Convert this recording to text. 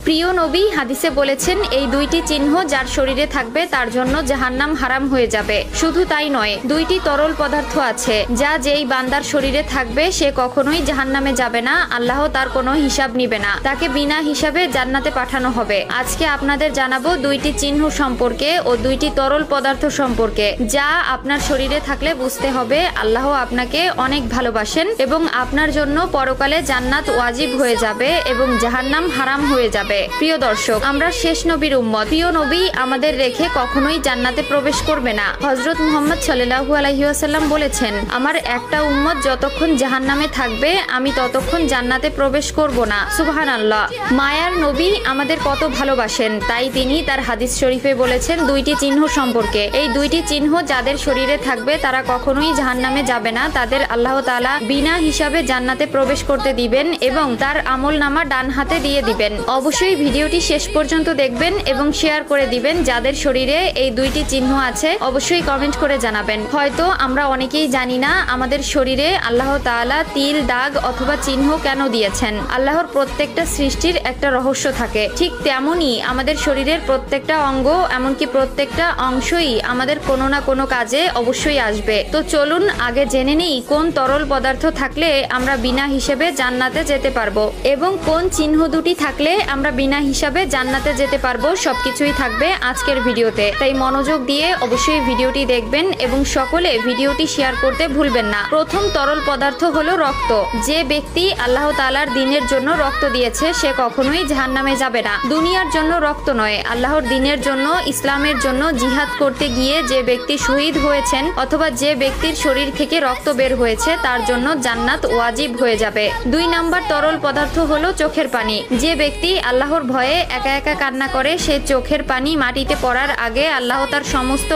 প্রিয় নবী হাদিসে বলেছেন, এই দুইটি চিহ্ন যার শরীরে থাকবে তার জন্য জাহান্নাম হারাম হয়ে যাবে। শুধু তাই নয়, দুইটি তরল পদার্থ আছে যা যেই বান্দার শরীরে থাকবে সে কখনোই জাহান্নামে যাবে না, আল্লাহ তার কোনো হিসাব নিবে না, তাকে বিনা হিসাবে জান্নাতে পাঠানো হবে। আজকে আপনাদের জানাবো দুইটি চিহ্ন সম্পর্কে ও দুইটি তরল পদার্থ সম্পর্কে, যা আপনার শরীরে থাকলে বুঝতে হবে আল্লাহ আপনাকে অনেক ভালোবাসেন এবং আপনার জন্য পরকালে জান্নাত ওয়াজিব হয়ে যাবে এবং জাহান্নাম হারাম হয়ে যাবে। প্রিয় দর্শক, আমরা শেষ নবীর উম্মত। প্রিয় নবী আমাদের রেখে কখনোই জান্নাতে প্রবেশ করবে না। হযরত মুহাম্মদ সাল্লাল্লাহু আলাইহি ওয়াসাল্লাম বলেছেন, আমার একটা উম্মত যতক্ষণ জাহান্নামে থাকবে আমি ততক্ষণ জান্নাতে প্রবেশ করব না। সুবহানাল্লাহ। মায়ার নবী আমাদের কত ভালোবাসেন, তাই তিনি তার হাদিস শরীফে বলেছেন দুইটি চিহ্ন সম্পর্কে। এই দুইটি চিহ্ন যাদের শরীরে থাকবে তারা কখনোই জাহান্নামে যাবে না, তাদের আল্লাহ তাআলা বিনা হিসাবে জান্নাতে প্রবেশ করতে দিবেন এবং তার আমলনামা ডান হাতে দিয়ে দিবেন। অবশ্যই ভিডিওটি শেষ পর্যন্ত দেখবেন এবং শেয়ার করে দিবেন। যাদের শরীরে এই দুইটি চিহ্ন আছে অবশ্যই কমেন্ট করে জানাবেন। হয়তো আমরা অনেকেই জানি না আমাদের শরীরে আল্লাহ তাআলা তিল, দাগ অথবা চিহ্ন কেন দিয়েছেন। আল্লাহর প্রত্যেকটা সৃষ্টির একটা রহস্য থাকে, ঠিক তেমনই আমাদের শরীরের প্রত্যেকটা অঙ্গ এমনকি প্রত্যেকটা অংশই আমাদের কোনো না কোনো কাজে অবশ্যই আসবে। তো চলুন আগে জেনে নেই কোন তরল পদার্থ থাকলে আমরা বিনা হিসেবে জান্নাতে যেতে পারবো এবং কোন চিহ্ন দুটি থাকলে আমরা বিনা হিসাবে জান্নাতে যেতে পারবো। সবকিছুই থাকবে আজকের ভিডিওতে, তাই মনোযোগ দিয়ে অবশ্যই ভিডিওটি দেখবেন এবং সকলে ভিডিওটি শেয়ার করতে ভুলবেন না। প্রথম তরল পদার্থ হলো রক্ত। যে ব্যক্তি আল্লাহ তাআলার দ্বীনের জন্য রক্ত দিয়েছে সে কখনোই জাহান্নামে যাবে না। দুনিয়ার জন্য রক্ত নয়, আল্লাহর দ্বীনের জন্য, ইসলামের জন্য জিহাদ করতে গিয়ে যে ব্যক্তি শহীদ হয়েছেন অথবা যে ব্যক্তির শরীর থেকে রক্ত বের হয়েছে তার জন্য জান্নাত ওয়াজিব হয়ে যাবে। 2 নাম্বার তরল পদার্থ হলো চোখের পানি। যে ব্যক্তি আল্লাহর ভয়ে একা একা কান্না করে সে চোখের পানি মাটিতে পড়ার আগে আল্লাহ তার সমস্ত